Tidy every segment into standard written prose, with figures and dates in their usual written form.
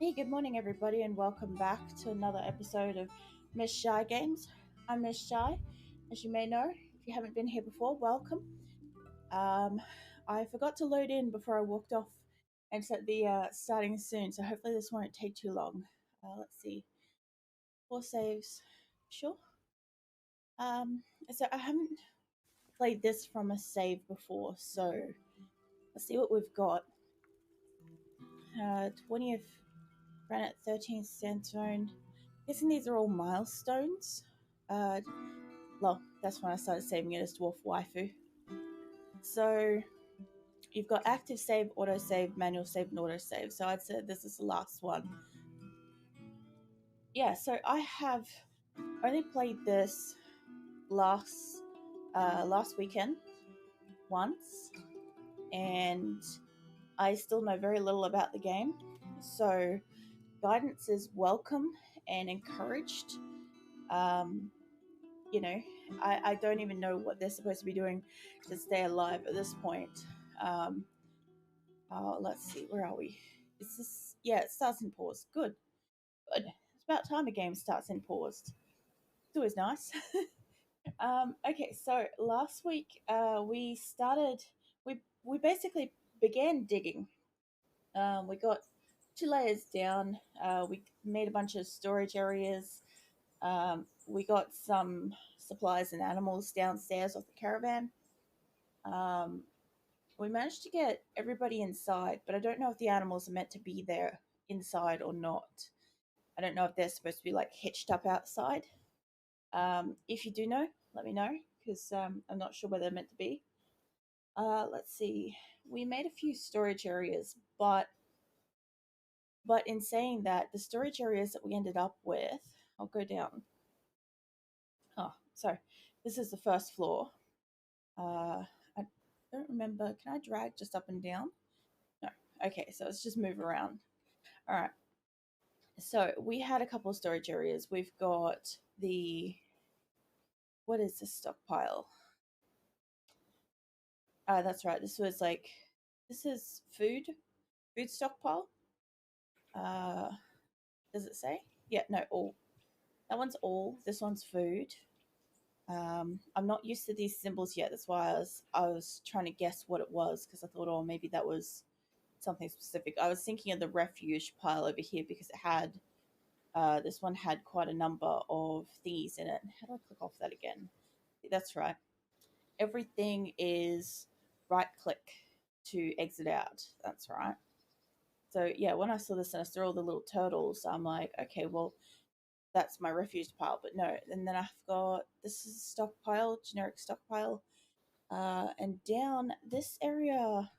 Hey, good morning, everybody, and welcome back to another episode of Miss Shy Games. I'm Miss Shy, as you may know. If you haven't been here before, welcome. Um, I forgot to load in before I walked off and set the starting soon, so hopefully this won't take too long. Let's see, four saves, sure. Um, so I haven't played this from a save before, so let's see what we've got. 20th ran at 13th sandstone. Guessing these are all milestones. Uh, well, that's when I started saving it as Dwarf Waifu. So you've got active save, autosave, manual save, and autosave. So I'd say this is the last one. Yeah, so I have only played this last weekend once, and I still know very little about the game. So guidance is welcome and encouraged. Um, you know, I don't even know what they're supposed to be doing to stay alive at this point. Um, let's see, where are we? Is this? Yeah, it starts in pause. Good, good. It's about time a game starts in paused. It's always nice. Okay, so last week we basically began digging. We got two layers down. We made a bunch of storage areas. We got some supplies and animals downstairs off the caravan. Um, we managed to get everybody inside, but I don't know if the animals are meant to be there inside or not. I don't know if they're supposed to be like hitched up outside. If you do know, let me know because I'm not sure where they're meant to be. Let's see. We made a few storage areas, but in saying that, the storage areas that we ended up with, I'll go down. Oh, sorry. This is the first floor. I don't remember. Can I drag just up and down? No. Okay, so let's just move around. All right. So we had a couple of storage areas. We've got what is this stockpile? That's right. This is food stockpile. Uh, does it say? Yeah, no, all. That one's all. This one's food. I'm not used to these symbols yet. That's why I was trying to guess what it was because I thought, oh, maybe that was something specific. I was thinking of the refuge pile over here because it had this one had quite a number of thingies in it. How do I click off that again? That's right. Everything is right click to exit out. That's right. So yeah, when I saw this and I saw all the little turtles, I'm like, okay, well, that's my refuge pile. But no, and then I've got this is a stockpile, generic stockpile, and down this area,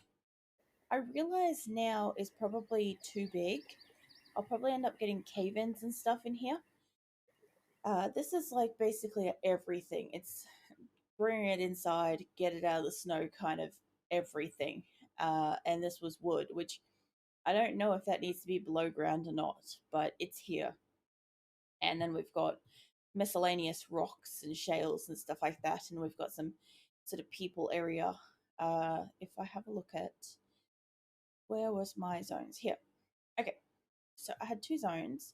I realize now is probably too big. I'll probably end up getting cave-ins and stuff in here. This is like basically everything. It's bring it inside, get it out of the snow, kind of everything. And this was wood, which I don't know if that needs to be below ground or not, but it's here. And then we've got miscellaneous rocks and shales and stuff like that. And we've got some sort of people area. If I have a look at where was my zones here. Okay, so I had two zones.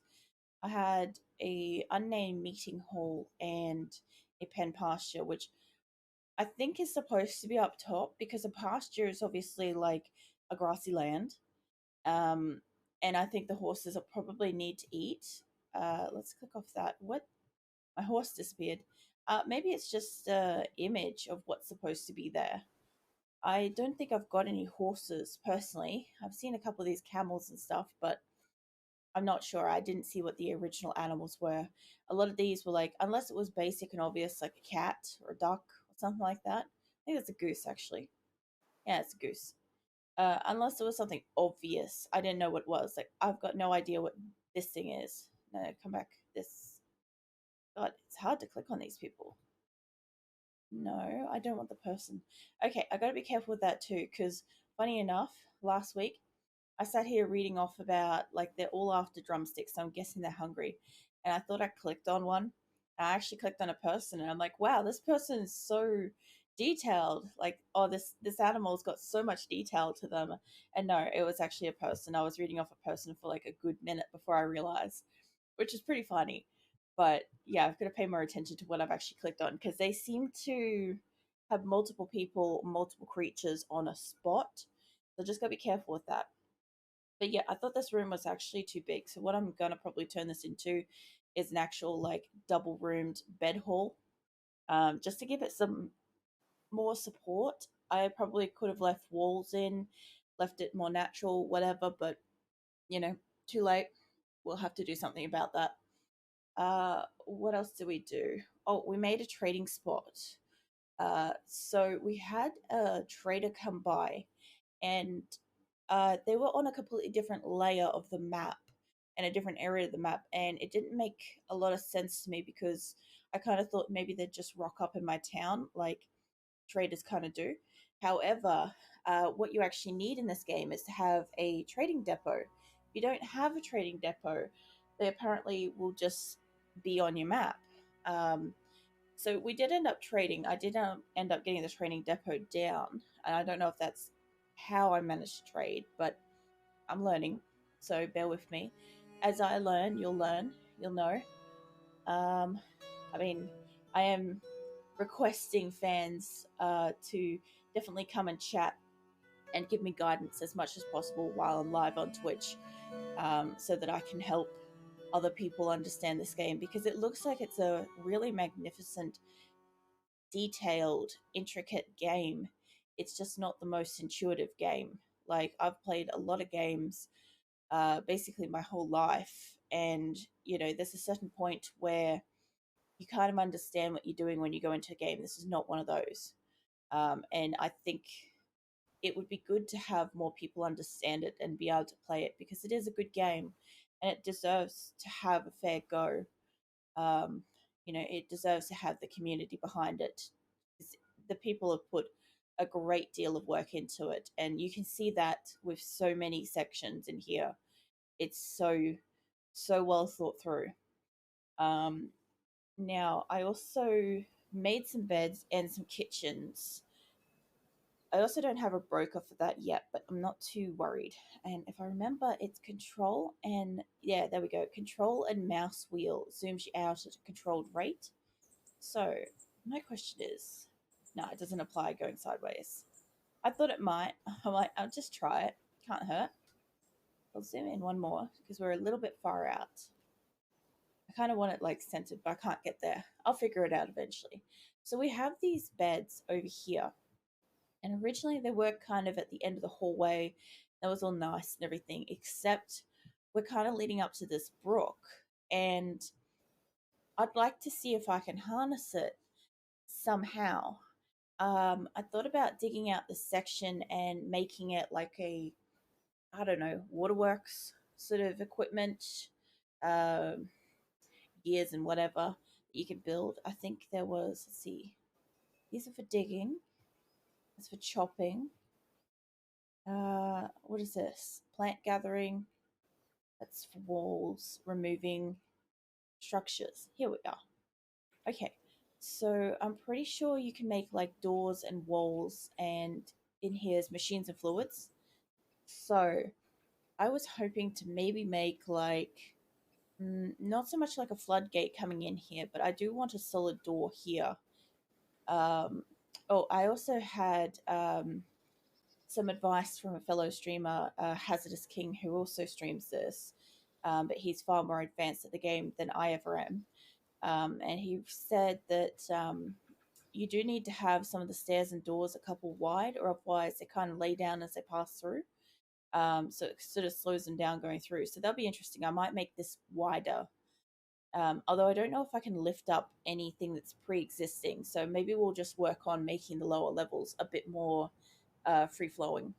I had a unnamed meeting hall and a pen pasture, which I think is supposed to be up top because a pasture is obviously like a grassy land. Um, and I think the horses will probably need to eat. Let's click off that. What? My horse disappeared. Maybe it's just a image of what's supposed to be there. I don't think I've got any horses personally. I've seen a couple of these camels and stuff, but I'm not sure. I didn't see what the original animals were. A lot of these were like, unless it was basic and obvious, like a cat or a duck or something like that. I think it's a goose, actually. Yeah, it's a goose. Unless it was something obvious, I didn't know what it was. Like, I've got no idea what this thing is. No, come back. This. God, it's hard to click on these people. No, I don't want the person. Okay, I got to be careful with that too, because funny enough, last week I sat here reading off about like they're all after drumsticks, so I'm guessing they're hungry. And I thought I clicked on one. I actually clicked on a person, and I'm like, wow, this person is so detailed. Like, oh, this animal's got so much detail to them. And no, it was actually a person. I was reading off a person for like a good minute before I realized, which is pretty funny. But yeah, I've got to pay more attention to what I've actually clicked on because they seem to have multiple people, multiple creatures on a spot. So just gotta be careful with that. But yeah, I thought this room was actually too big. So what I'm gonna probably turn this into is an actual like double roomed bed hall. Just to give it some more support. I probably could have left walls in, left it more natural, whatever, but you know, too late. We'll have to do something about that. What else do we do? Oh, we made a trading spot. So we had a trader come by, and they were on a completely different layer of the map and a different area of the map, and it didn't make a lot of sense to me because I kind of thought maybe they'd just rock up in my town like traders kind of do. However, what you actually need in this game is to have a trading depot. If you don't have a trading depot, they apparently will just be on your map. Um, so we did end up trading. I did end up getting the trading depot down, and I don't know if that's how I managed to trade, but I'm learning. So bear with me. As I learn, you'll learn. You'll know. Um, I mean, I am requesting fans to definitely come and chat and give me guidance as much as possible while I'm live on Twitch, so that I can help other people understand this game because it looks like it's a really magnificent, detailed, intricate game. It's just not the most intuitive game. Like, I've played a lot of games basically my whole life, and there's a certain point where you kind of understand what you're doing when you go into a game. This is not one of those. And I think it would be good to have more people understand it and be able to play it because it is a good game and it deserves to have a fair go. Um, it deserves to have the community behind it. The people have put a great deal of work into it, and you can see that with so many sections in here. It's so well thought through. Um, Now, I also made some beds and some kitchens. I also don't have a broker for that yet, but I'm not too worried. And if I remember, it's control and yeah, there we go. Control and mouse wheel zooms you out at a controlled rate. So my question is, no, it doesn't apply going sideways. I thought it might. I'll just try it. Can't hurt. I'll zoom in one more because we're a little bit far out. I kind of want it like centered, but I can't get there. I'll figure it out eventually. So we have these beds over here, and originally they were kind of at the end of the hallway. That was all nice and everything, except we're kind of leading up to this brook, and I'd like to see if I can harness it somehow. I thought about digging out this section and making it like a, I don't know, waterworks sort of equipment. Um, Gears and whatever that you can build. I think there was, let's see, these are for digging, that's for chopping. What is this? Plant gathering, that's for walls, removing structures. Here we are. Okay, so I'm pretty sure you can make like doors and walls, and in here's machines and fluids. So I was hoping to maybe make like not so much like a floodgate coming in here, but I do want a solid door here. Um, oh, I also had some advice from a fellow streamer, Hazardous King, who also streams this, but he's far more advanced at the game than I ever am. And he said that you do need to have some of the stairs and doors a couple wide, or otherwise they kind of lay down as they pass through. So it sort of slows them down going through. So that'll be interesting. I might make this wider, although I don't know if I can lift up anything that's pre-existing. So maybe we'll just work on making the lower levels a bit more free flowing.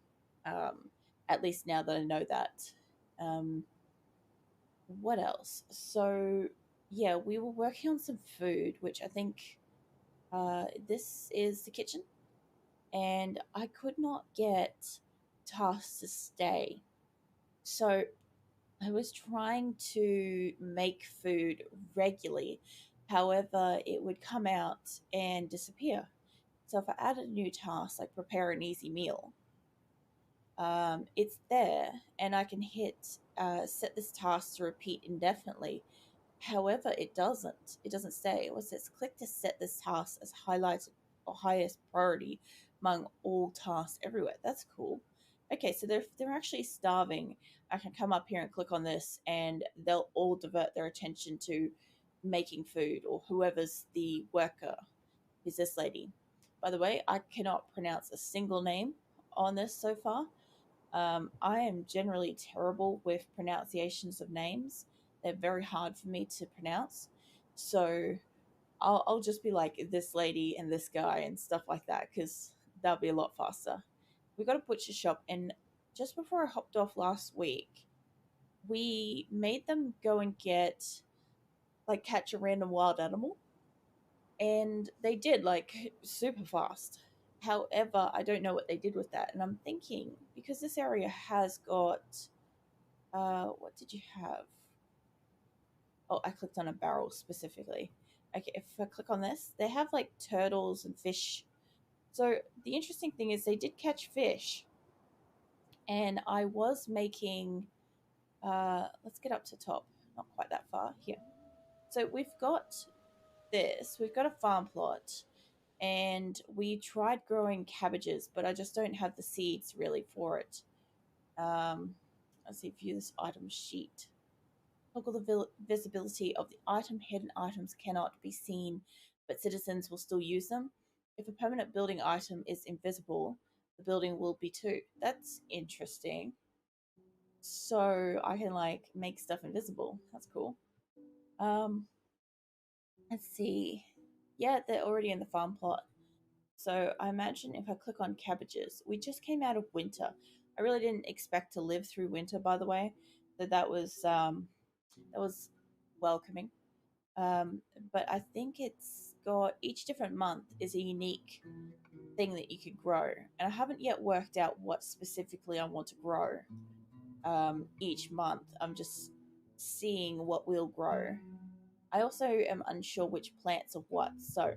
Um, at least now that I know that. Um, what else? So yeah, we were working on some food, which I think this is the kitchen, and I could not get tasks to stay. So I was trying to make food regularly. However, it would come out and disappear. So if I add a new task, like prepare an easy meal, it's there, and I can hit set this task to repeat indefinitely. However, it doesn't. It doesn't stay. It says click to set this task as highlighted or highest priority among all tasks everywhere. That's cool. Okay, so they're actually starving. I can come up here and click on this, and they'll all divert their attention to making food, or whoever's the worker is this lady. By the way, I cannot pronounce a single name on this so far. I am generally terrible with pronunciations of names. They're very hard for me to pronounce. So I'll just be like this lady and this guy and stuff like that because that'll be a lot faster. We got a butcher shop, and just before I hopped off last week, we made them go and get, like, catch a random wild animal, and they did, like, super fast. However, I don't know what they did with that, and I'm thinking because this area has got what did you have? Oh, I clicked on a barrel specifically. Okay, if I click on this, they have like turtles and fish. So the interesting thing is they did catch fish, and I was making. Let's get up to top. Not quite that far here. So we've got this. We've got a farm plot, and we tried growing cabbages, but I just don't have the seeds really for it. Um, let's see, view this item sheet. Toggle the visibility of the item. Hidden items cannot be seen, but citizens will still use them. If a permanent building item is invisible, the building will be too. That's interesting. So I can like make stuff invisible. That's cool. Um, let's see. Yeah, they're already in the farm plot. So I imagine if I click on cabbages, we just came out of winter. I really didn't expect to live through winter, by the way. So that was welcoming. Um, but I think it's got each different month is a unique thing that you could grow, and I haven't yet worked out what specifically I want to grow each month. I'm just seeing what will grow. I also am unsure which plants are what, so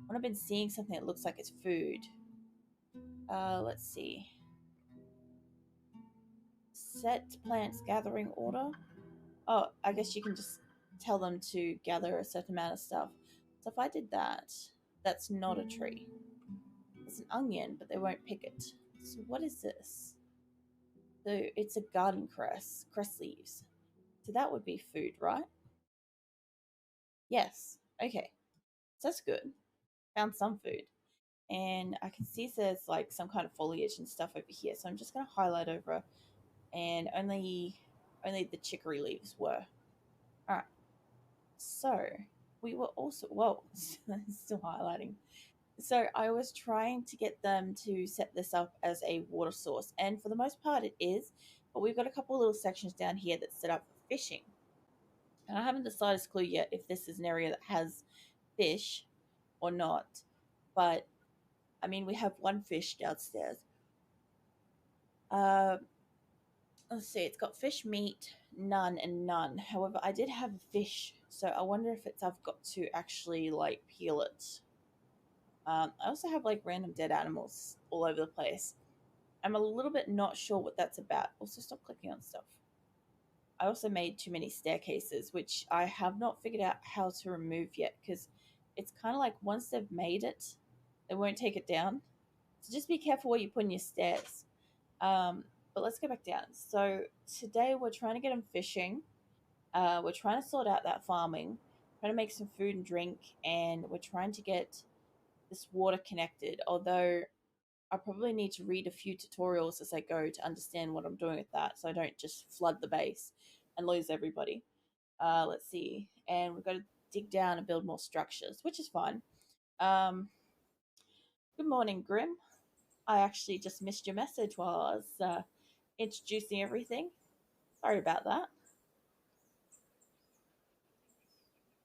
when I've been seeing something that looks like it's food, let's see. Set plants gathering order. Oh, I guess you can just tell them to gather a certain amount of stuff. So if I did that, that's not a tree. It's an onion, but they won't pick it. So what is this? So it's a garden cress leaves. So that would be food, right? Yes. Okay. So that's good. Found some food. And I can see there's like some kind of foliage and stuff over here. So I'm just gonna highlight over, and only the chicory leaves were. Alright. So we were also, whoa, still highlighting. So I was trying to get them to set this up as a water source, and for the most part it is, but we've got a couple little sections down here that set up for fishing. And I haven't the slightest clue yet if this is an area that has fish or not. But I mean, we have one fish downstairs. Uh, let's see, it's got fish, meat, none, and none. However, I did have a fish, so I wonder if it's I've got to actually like peel it. I also have like random dead animals all over the place. I'm a little bit not sure what that's about. Also, stop clicking on stuff. I also made too many staircases, which I have not figured out how to remove yet because it's kind of like once they've made it, they won't take it down. So just be careful what you put in your stairs. But let's go back down. So today we're trying to get them fishing. We're trying to sort out that farming, trying to make some food and drink, and we're trying to get this water connected. Although I probably need to read a few tutorials as I go to understand what I'm doing with that, so I don't just flood the base and lose everybody. Let's see, and we've got to dig down and build more structures, which is fine. Um, Good morning, Grim. I actually just missed your message while I was introducing everything. Sorry about that.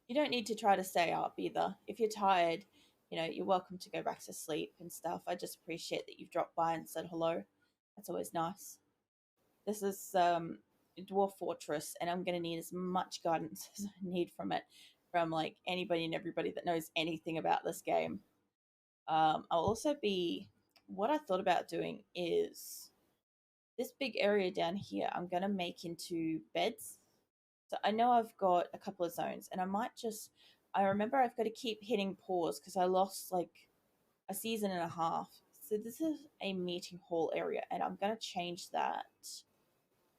You don't need to try to stay up either. If you're tired, you're welcome to go back to sleep and stuff. I just appreciate that you've dropped by and said hello. That's always nice. This is Dwarf Fortress, and I'm going to need as much guidance as I need from it, from like anybody and everybody that knows anything about this game. I'll also be, what I thought about doing is this big area down here, I'm going to make into beds. So I know I've got a couple of zones, and I might just, I remember I've got to keep hitting pause because I lost like a season and a half. So this is a meeting hall area, and I'm going to change that.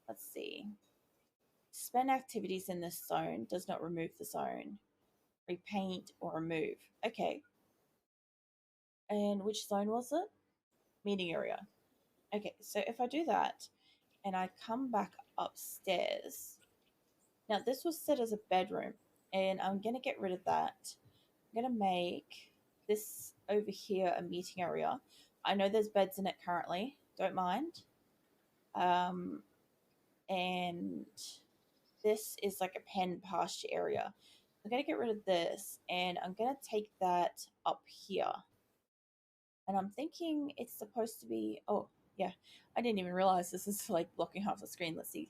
Let's see. Spend activities in this zone does not remove the zone. Repaint or remove. Okay. And which zone was it? Meeting area. Okay, so if I do that and I come back upstairs, now this was set as a bedroom, and I'm going to get rid of that. I'm going to make this over here a meeting area. I know there's beds in it currently, don't mind. Um, and this is like a pen pasture area. I'm going to get rid of this, and I'm going to take that up here. And I'm thinking it's supposed to be, oh, yeah, I didn't even realize this is like blocking half the screen. Let's see.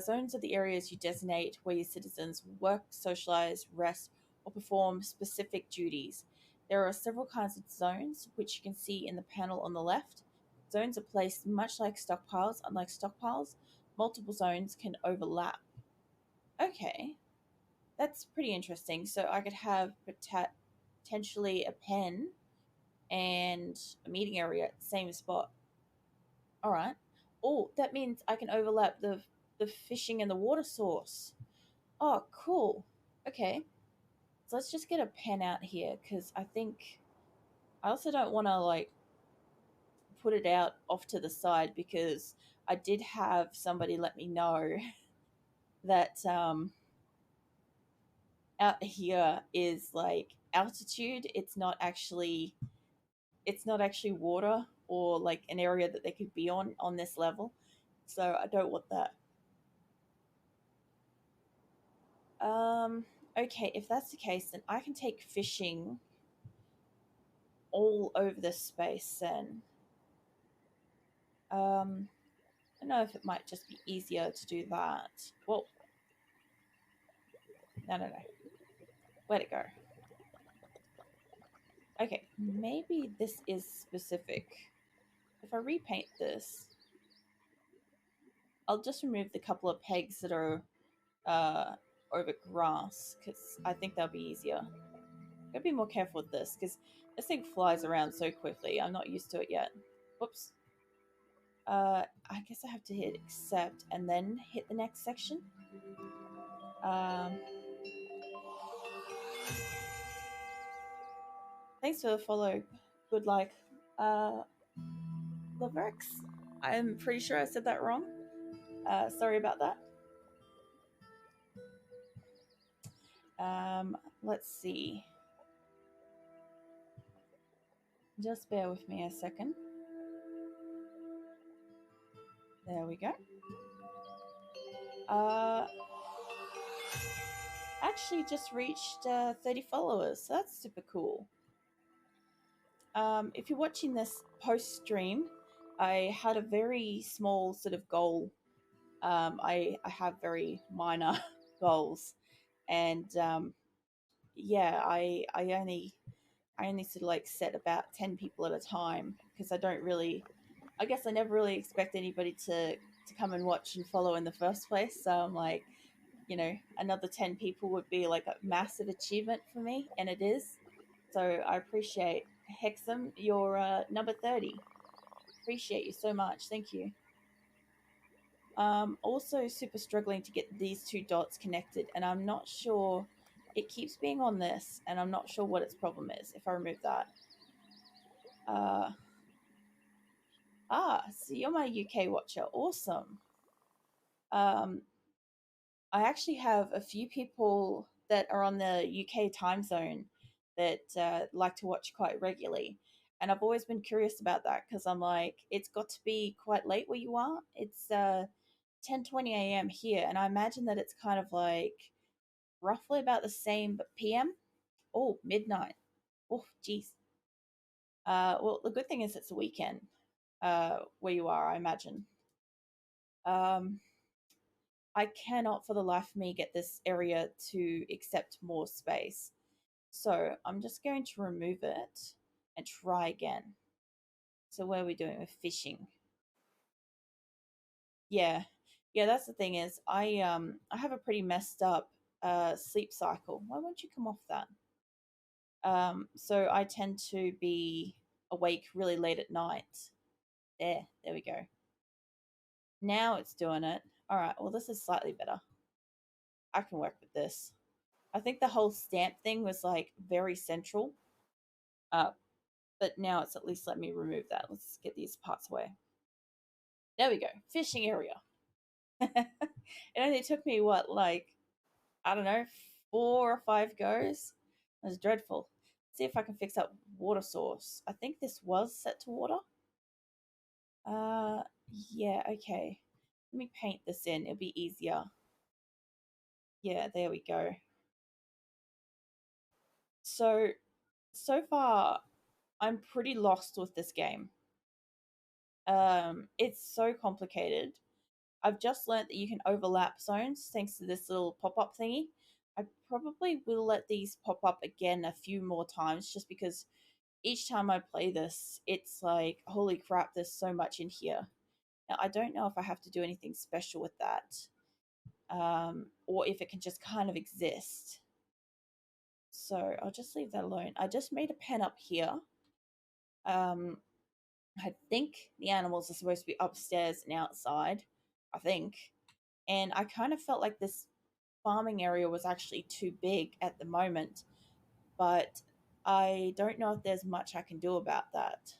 Zones are the areas you designate where your citizens work, socialize, rest, or perform specific duties. There are several kinds of zones, which you can see in the panel on the left. Zones are placed much like stockpiles. Unlike stockpiles, multiple zones can overlap. Okay, that's pretty interesting. So I could have potentially a pen and a meeting area at the same spot. All right. Oh, that means I can overlap the fishing and the water source. Oh, cool. Okay. So let's just get a pen out here because I think I also don't want to like put it out off to the side because I did have somebody let me know that out here is like altitude. It's not actually water or like an area that they could be on this level. So I don't want that. Um, okay, if that's the case, then I can take fishing all over this space then. I don't know if it might just be easier to do that. Well, no, no, no. Let it go. Okay, maybe this is specific. If I repaint this, I'll just remove the couple of pegs that are uh, over grass because I think that'll be easier. Gotta be more careful with this because this thing flies around so quickly. I'm not used to it yet. Whoops. I guess I have to hit accept and then hit the next section. Um, Thanks for the follow. Good like. Uh, Laverx. I'm pretty sure I said that wrong. Sorry about that. Let's see. Just bear with me a second. There we go. Uh, actually just reached 30 followers. So that's super cool. If you're watching this post stream, I had a very small sort of goal. I have very minor goals, and yeah, I only sort of like set about 10 people at a time because I don't really, I guess I never really expect anybody to come and watch and follow in the first place. So I'm like, another 10 people would be like a massive achievement for me, and it is. So I appreciate Hexam, you're number 30. Appreciate you so much. Thank you. Also super struggling to get these two dots connected, and I'm not sure. It keeps being on this, and I'm not sure what its problem is. If I remove that, uh, so you're my UK watcher. Awesome. Um, I actually have a few people that are on the UK time zone that like to watch quite regularly. And I've always been curious about that because I'm like, it's got to be quite late where you are. It's 10:20 a.m. here, and I imagine that it's kind of like roughly about the same PM. Oh, midnight. Oh, geez. Well, the good thing is it's a weekend where you are, I imagine. Um, I cannot for the life of me get this area to accept more space. So I'm just going to remove it. and try again. So what are we doing with fishing? Yeah. Yeah, that's the thing is I have a pretty messed up sleep cycle. Why won't you come off that? So I tend to be awake really late at night. There we go. Now it's doing it. All right, well this is slightly better. I can work with this. I think the whole stamp thing was like very central. Uh but now it's at least let me remove that. Let's get these parts away. There we go. Fishing area. It only took me what, like, I don't know, 4 or 5 goes. It was dreadful. See if I can fix up water source. I think this was set to water. Uh, yeah, okay. Let me paint this in. It'll be easier. Yeah, there we go. So, so far, I'm pretty lost with this game. It's so complicated. I've just learnt that you can overlap zones thanks to this little pop up thingy. I probably will let these pop up again a few more times just because each time I play this, it's like, holy crap, there's so much in here. Now, I don't know if I have to do anything special with that, or if it can just kind of exist. So I'll just leave that alone. I just made a pen up here. Um, I think the animals are supposed to be upstairs and outside. I think. And I kind of felt like this farming area was actually too big at the moment, but I don't know if there's much I can do about that.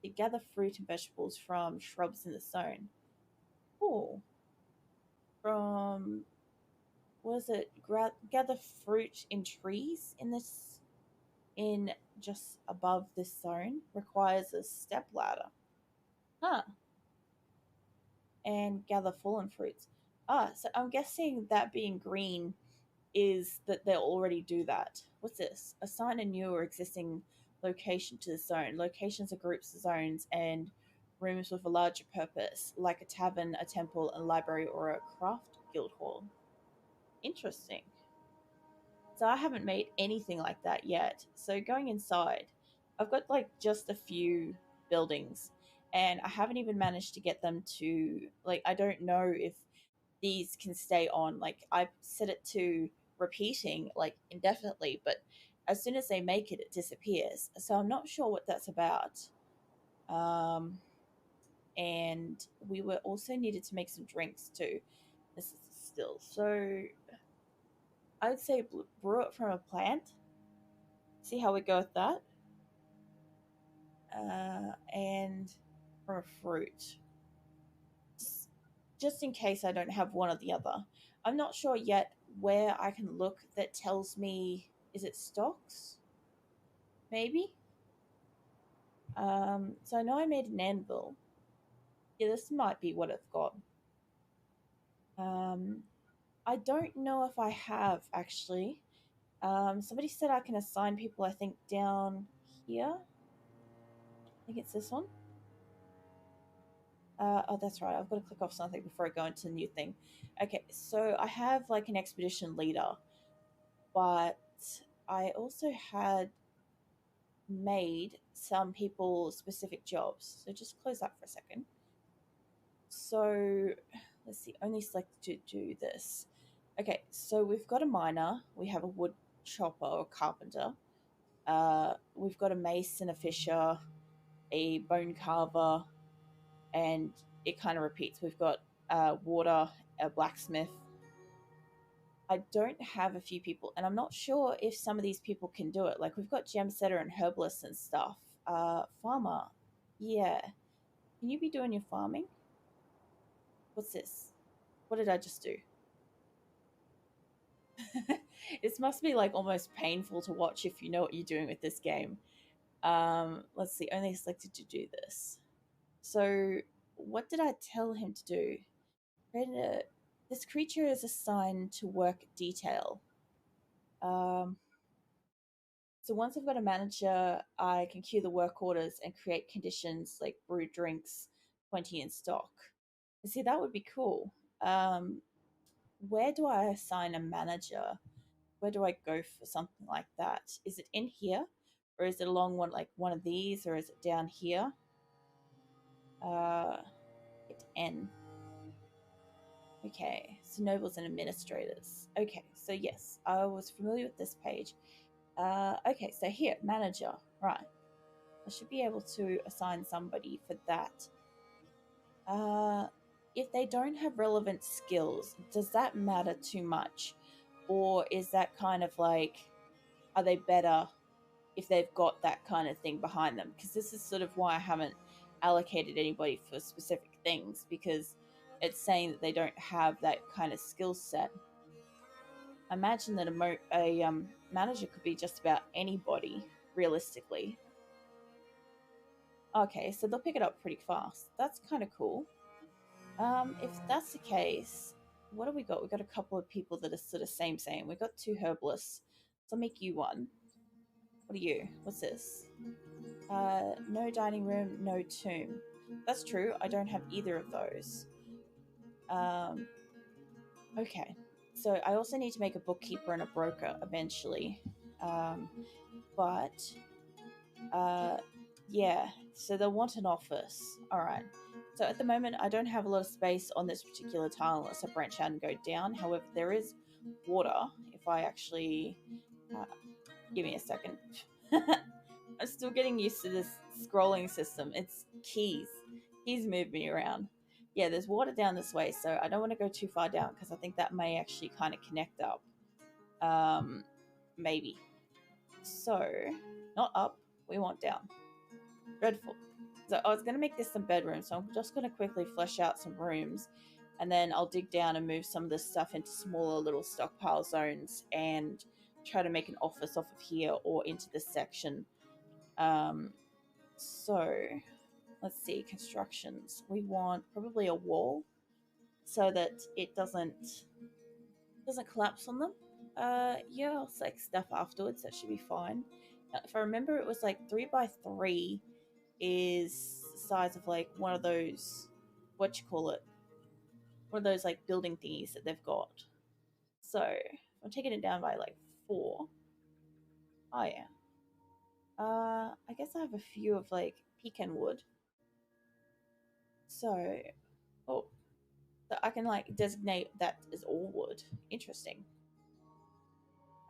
To gather fruit and vegetables from shrubs in the zone. Oh, from was it gather fruit in trees in this in just above this zone requires a step ladder. Huh. And gather fallen fruits. Ah, so I'm guessing that being green is that they'll already do that. What's this? Assign a new or existing location to the zone. Locations are groups of zones and rooms with a larger purpose, like a tavern, a temple, a library, or a craft guild hall. Interesting. So I haven't made anything like that yet. So going inside, I've got like just a few buildings and I haven't even managed to get them to, like, I don't know if these can stay on. Like I set it to repeating like indefinitely, but as soon as they make it, it disappears. So I'm not sure what that's about. Um, and we were also needed to make some drinks too. This is still so. I would say brew it from a plant. See how we go with that. And from a fruit. Just in case I don't have one or the other. I'm not sure yet where I can look that tells me, is it stocks? Maybe? So I know I made an anvil. Yeah, this might be what I've got. Um, I don't know if I have actually. Somebody said I can assign people, I think, down here. I think it's this one. Oh, that's right. I've got to click off something before I go into the new thing. Okay, so I have like an expedition leader, but I also had made some people specific jobs. So just close that for a second. So let's see, only select to do this. Okay, so we've got a miner, we have a wood chopper or carpenter, we've got a mason, a fisher, a bone carver, and it kind of repeats. We've got water, a blacksmith. I don't have a few people, and I'm not sure if some of these people can do it. Like we've got gem setter and herbalist and stuff. Farmer, yeah. Can you be doing your farming? What's this? What did I just do? This must be like almost painful to watch if you know what you're doing with this game. Let's see. Only selected to do this. So, what did I tell him to do? This creature is assigned to work detail. Um, so once I've got a manager, I can queue the work orders and create conditions like brew drinks, 20 in stock. And see, that would be cool. Um, where do I assign a manager? Where do I go for something like that? Is it in here? or is it along one of these, or is it down here? Uh, hit N. Okay, so nobles and administrators. Okay, so yes, I was familiar with this page. Okay, so here, manager. Right, I should be able to assign somebody for that. Uh, if they don't have relevant skills, does that matter too much? Or is that kind of like, are they better if they've got that kind of thing behind them? Because this is sort of why I haven't allocated anybody for specific things, because it's saying that they don't have that kind of skill set. I imagine that a manager could be just about anybody, realistically. Okay, so they'll pick it up pretty fast. That's kind of cool. If that's the case, what do we got? We got a couple of people that are sort of same. We got two herbalists. So I'll make you one. What are you? What's this? No dining room, no tomb. That's true. I don't have either of those. Um, okay. So I also need to make a bookkeeper and a broker eventually. Um, but uh, yeah. So they'll want an office. All right. So at the moment, I don't have a lot of space on this particular tile unless I branch out and go down. However, there is water. If I actually give me a second. I'm still getting used to this scrolling system. It's keys. Keys move me around. Yeah, there's water down this way, so I don't want to go too far down because I think that may actually kind of connect up. Maybe. So, not up. We want down. Dreadful. So I was going to make this some bedrooms, so I'm just going to quickly flesh out some rooms, and then I'll dig down and move some of this stuff into smaller little stockpile zones and try to make an office off of here or into this section. So let's see, constructions. We want probably a wall so that it doesn't collapse on them. Yeah, I'll select stuff afterwards. That should be fine. Now, if I remember, it was like 3x3 is the size of like one of those, what you call it, one of those like building thingies that they've got. So I'm taking it down by like 4. Oh yeah. I guess I have a few of like pecan wood. So, oh, so I can like designate that as all wood. Interesting.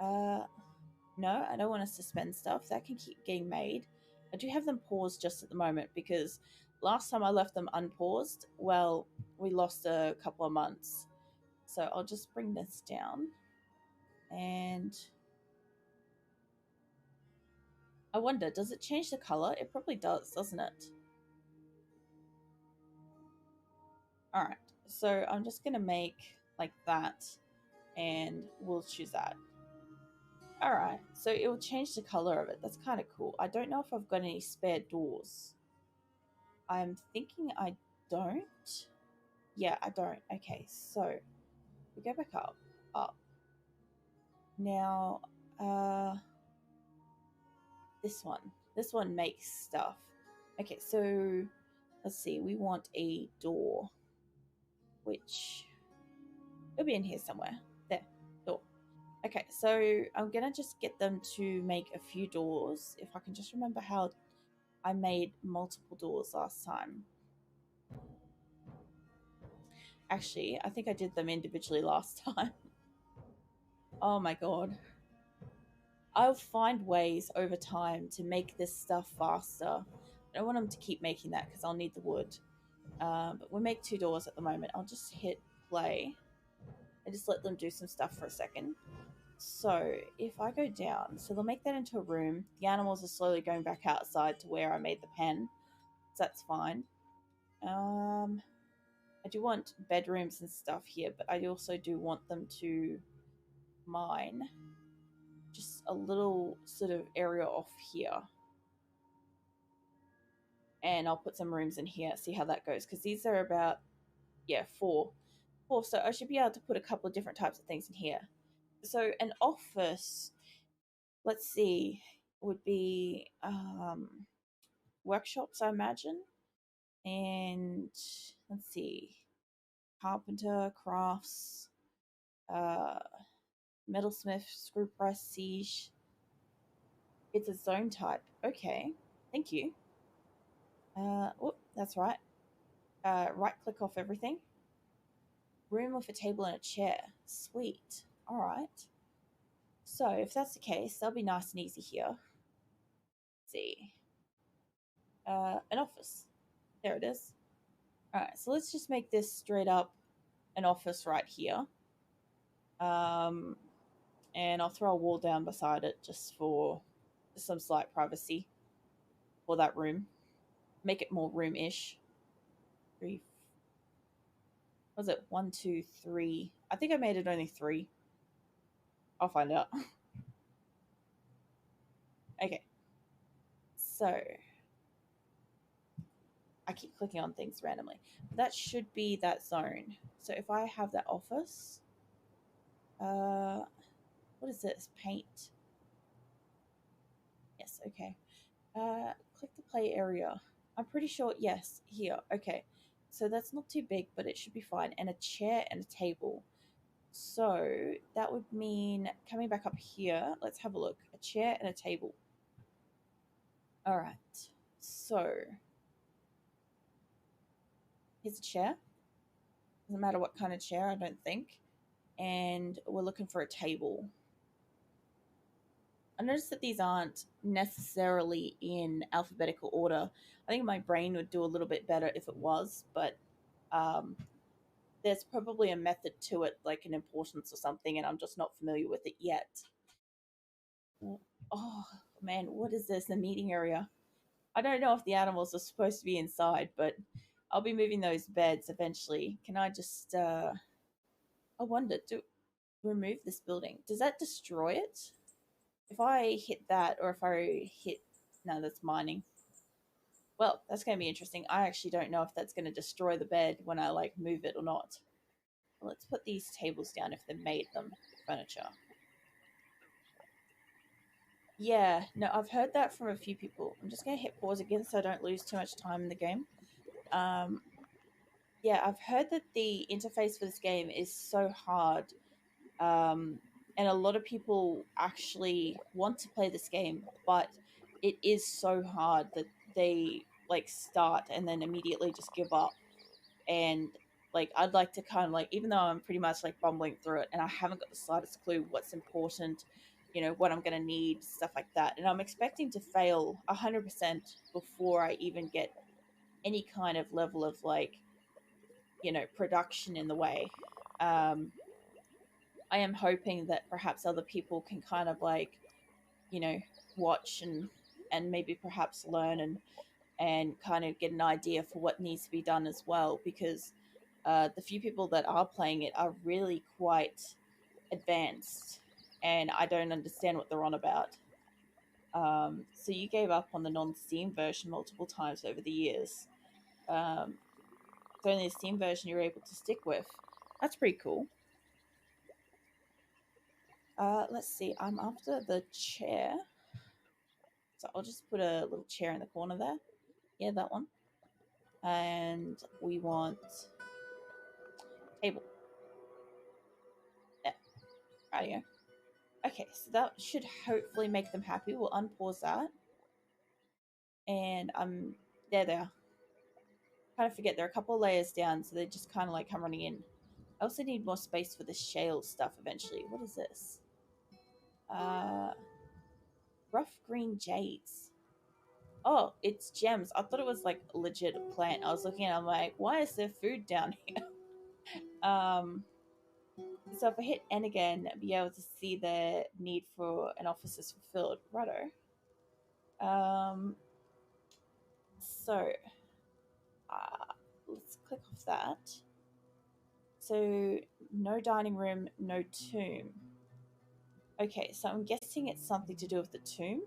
Uh, no, I don't want to suspend stuff. That can keep getting made. I do have them paused just at the moment because last time I left them unpaused, well, we lost a couple of months. So I'll just bring this down. And I wonder, does it change the color? It probably does, doesn't it? Alright, so I'm just going to make like that and we'll choose that. Alright, so it will change the color of it. That's kind of cool. I don't know if I've got any spare doors. I'm thinking I don't. Yeah, I don't. Okay, so we go back up. Now, this one. This one makes stuff. Okay, so let's see. We want a door, which it'll be in here somewhere. There, door. Okay, so I'm gonna just get them to make a few doors. If I can just remember how I made multiple doors last time. Actually, I think I did them individually last time. Oh my god. I'll find ways over time to make this stuff faster. I don't want them to keep making that because I'll need the wood. But we'll make 2 doors at the moment. I'll just hit play and just let them do some stuff for a second. So if I go down, so they'll make that into a room. The animals are slowly going back outside to where I made the pen. So that's fine. I do want bedrooms and stuff here, but I also do want them to mine just a little sort of area off here. And I'll put some rooms in here, see how that goes. Because these are about, yeah, 4. So I should be able to put a couple of different types of things in here. So an office, let's see, would be workshops, I imagine. And let's see, carpenter, crafts, metalsmith, screw press, siege. It's a zone type. Okay, thank you. Oh, that's right. Right click off everything. Room with a table and a chair. Sweet. All right. So if that's the case, that'll be nice and easy here. Let's see. An office. There it is. All right. So let's just make this straight up an office right here. Um, and I'll throw a wall down beside it just for some slight privacy for that room. Make it more room-ish. Three. Was it one, two, three? I think I made it only three. I'll find out. Okay. So I keep clicking on things randomly. That should be that zone. So if I have that office, uh, what is this? Paint. Yes. Okay. Click the play area. I'm pretty sure. Yes. Here. Okay. So that's not too big, but it should be fine. And a chair and a table. So that would mean coming back up here. Let's have a look. A chair and a table. All right. So here's a chair. Doesn't matter what kind of chair, I don't think. And we're looking for a table. I noticed that these aren't necessarily in alphabetical order. I think my brain would do a little bit better if it was, but um, there's probably a method to it, like an importance or something, and I'm just not familiar with it yet. Oh man, what is this? The meeting area. I don't know if the animals are supposed to be inside, but I'll be moving those beds eventually. Can I just? I wonder. Do remove this building? Does that destroy it? If I hit that, or if I hit, no, that's mining. Well, that's going to be interesting. I actually don't know if that's going to destroy the bed when I like move it or not. Let's put these tables down if they made them furniture. Yeah, no, I've heard that from a few people. I'm just going to hit pause again so I don't lose too much time in the game. Um, yeah, I've heard that the interface for this game is so hard, um, and a lot of people actually want to play this game, but it is so hard that they like start and then immediately just give up. And like, I'd like to kind of like, even though I'm pretty much like bumbling through it and I haven't got the slightest clue what's important, what I'm going to need, stuff like that, and I'm expecting to fail 100% before I even get any kind of level of like, production in the way. um I am hoping that perhaps other people can kind of like, you know, watch and maybe perhaps learn and kind of get an idea for what needs to be done as well, because the few people that are playing it are really quite advanced, and I don't understand what they're on about. So you gave up on the non-Steam version multiple times over the years. It's only the Steam version you're able to stick with. That's pretty cool. Let's see. I'm after the chair. So I'll just put a little chair in the corner there. Yeah, that one. And we want table. Yeah, radio. Okay, so that should hopefully make them happy. We'll unpause that. And there they are. Kind of forget they're a couple of layers down, so they just kind of like come running in. I also need more space for the shale stuff eventually. What is this? Uh, rough green jades. Oh, it's gems. I thought it was like a legit plant. I was looking at it, I'm like, why is there food down here? So if I hit N again, I'll be able to see the need for an office is fulfilled. Righto. Um, so let's click off that. So no dining room, no tomb. Okay, so I'm guessing it's something to do with the tomb.